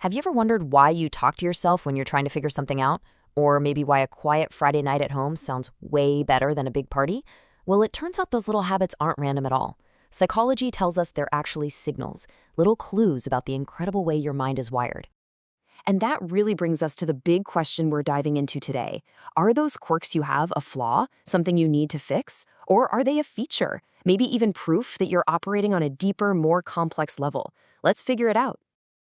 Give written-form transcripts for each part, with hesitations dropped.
Have you ever wondered why you talk to yourself when you're trying to figure something out? Or maybe why a quiet Friday night at home sounds way better than a big party? Well, it turns out those little habits aren't random at all. Psychology tells us they're actually signals, little clues about the incredible way your mind is wired. And that really brings us to the big question we're diving into today. Are those quirks you have a flaw, something you need to fix? Or are they a feature, maybe even proof that you're operating on a deeper, more complex level? Let's figure it out.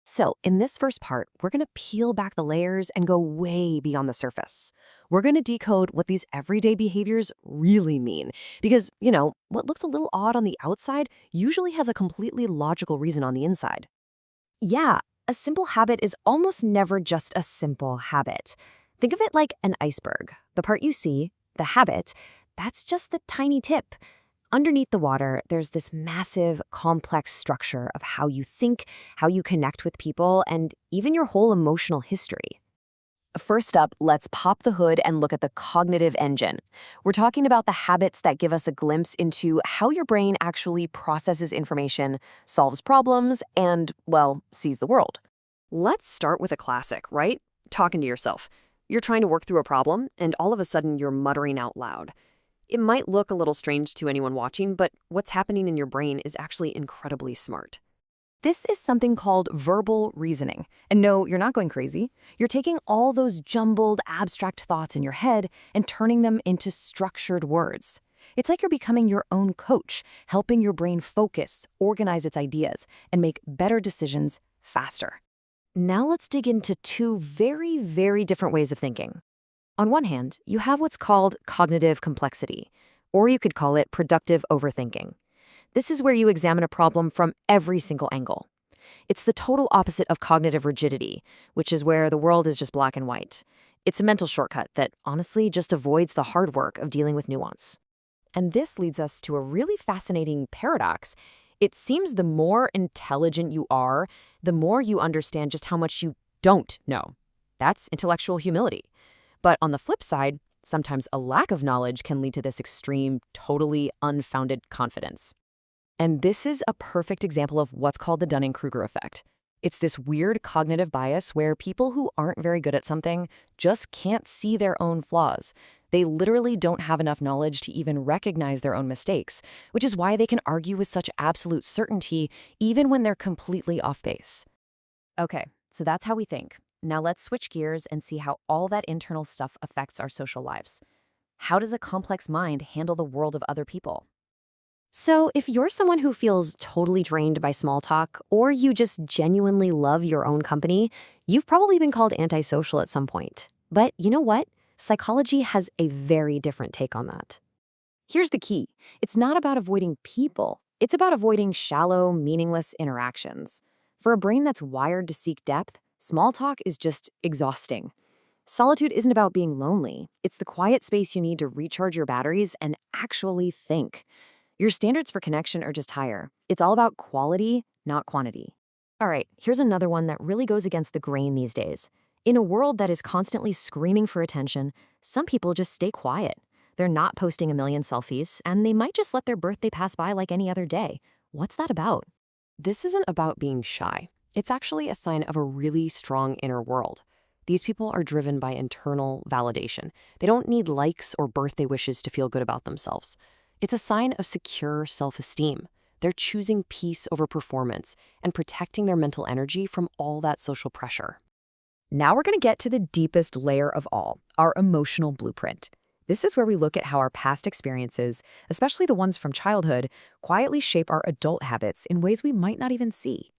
So, in this first part, we're going to peel back the layers and go way beyond the surface. We're going to decode what these everyday behaviors really mean. Because, what looks a little odd on the outside usually has a completely logical reason on the inside. Yeah, a simple habit is almost never just a simple habit. Think of it like an iceberg. The part you see, the habit, that's just the tiny tip. Underneath the water, there's this massive, complex structure of how you think, how you connect with people, and even your whole emotional history. First up, let's pop the hood and look at the cognitive engine. We're talking about the habits that give us a glimpse into how your brain actually processes information, solves problems, and, well, sees the world. Let's start with a classic, right? Talking to yourself. You're trying to work through a problem, and all of a sudden you're muttering out loud. It might look a little strange to anyone watching, but what's happening in your brain is actually incredibly smart. This is something called verbal reasoning. And no, you're not going crazy. You're taking all those jumbled, abstract thoughts in your head and turning them into structured words. It's like you're becoming your own coach, helping your brain focus, organize its ideas, and make better decisions faster. Now let's dig into two very, very different ways of thinking. On one hand, you have what's called cognitive complexity, or you could call it productive overthinking. This is where you examine a problem from every single angle. It's the total opposite of cognitive rigidity, which is where the world is just black and white. It's a mental shortcut that honestly just avoids the hard work of dealing with nuance. And this leads us to a really fascinating paradox. It seems the more intelligent you are, the more you understand just how much you don't know. That's intellectual humility. But on the flip side, sometimes a lack of knowledge can lead to this extreme, totally unfounded confidence. And this is a perfect example of what's called the Dunning-Kruger effect. It's this weird cognitive bias where people who aren't very good at something just can't see their own flaws. They literally don't have enough knowledge to even recognize their own mistakes, which is why they can argue with such absolute certainty even when they're completely off base. Okay, so that's how we think. Now let's switch gears and see how all that internal stuff affects our social lives. How does a complex mind handle the world of other people? So, if you're someone who feels totally drained by small talk, or you just genuinely love your own company, you've probably been called antisocial at some point. But you know what? Psychology has a very different take on that. Here's the key. It's not about avoiding people. It's about avoiding shallow, meaningless interactions. For a brain that's wired to seek depth, small talk is just exhausting. Solitude isn't about being lonely. It's the quiet space you need to recharge your batteries and actually think. Your standards for connection are just higher. It's all about quality, not quantity. All right, here's another one that really goes against the grain these days. In a world that is constantly screaming for attention, some people just stay quiet. They're not posting a million selfies, and they might just let their birthday pass by like any other day. What's that about? This isn't about being shy. It's actually a sign of a really strong inner world. These people are driven by internal validation. They don't need likes or birthday wishes to feel good about themselves. It's a sign of secure self-esteem. They're choosing peace over performance and protecting their mental energy from all that social pressure. Now we're going to get to the deepest layer of all, our emotional blueprint. This is where we look at how our past experiences, especially the ones from childhood, quietly shape our adult habits in ways we might not even see.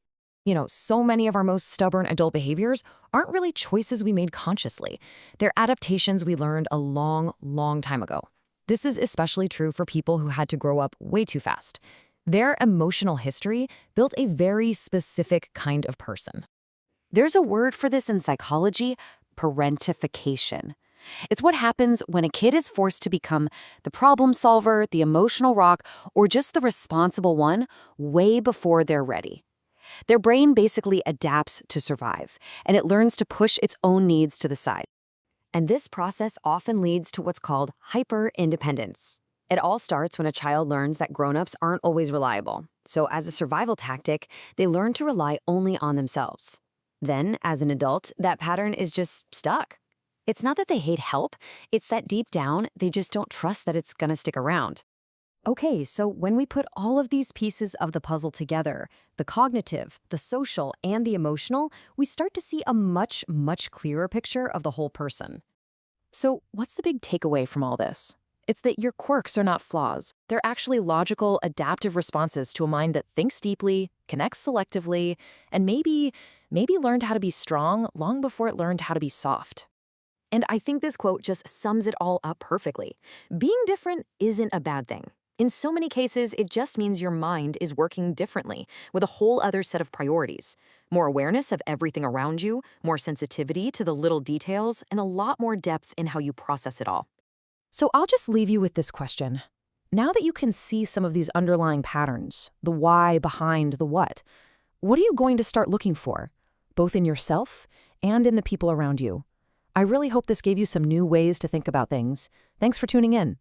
So many of our most stubborn adult behaviors aren't really choices we made consciously. They're adaptations we learned a long, long time ago. This is especially true for people who had to grow up way too fast. Their emotional history built a very specific kind of person. There's a word for this in psychology: parentification. It's what happens when a kid is forced to become the problem solver, the emotional rock, or just the responsible one way before they're ready. Their brain basically adapts to survive, and it learns to push its own needs to the side. And this process often leads to what's called hyper-independence. It all starts when a child learns that grown-ups aren't always reliable. So as a survival tactic, they learn to rely only on themselves. Then, as an adult, that pattern is just stuck. It's not that they hate help, it's that deep down, they just don't trust that it's gonna stick around. Okay, so when we put all of these pieces of the puzzle together, the cognitive, the social, and the emotional, we start to see a much, much clearer picture of the whole person. So, what's the big takeaway from all this? It's that your quirks are not flaws. They're actually logical, adaptive responses to a mind that thinks deeply, connects selectively, and maybe learned how to be strong long before it learned how to be soft. And I think this quote just sums it all up perfectly. Being different isn't a bad thing. In so many cases, it just means your mind is working differently, with a whole other set of priorities. More awareness of everything around you, more sensitivity to the little details, and a lot more depth in how you process it all. So I'll just leave you with this question. Now that you can see some of these underlying patterns, the why behind the what are you going to start looking for, both in yourself and in the people around you? I really hope this gave you some new ways to think about things. Thanks for tuning in.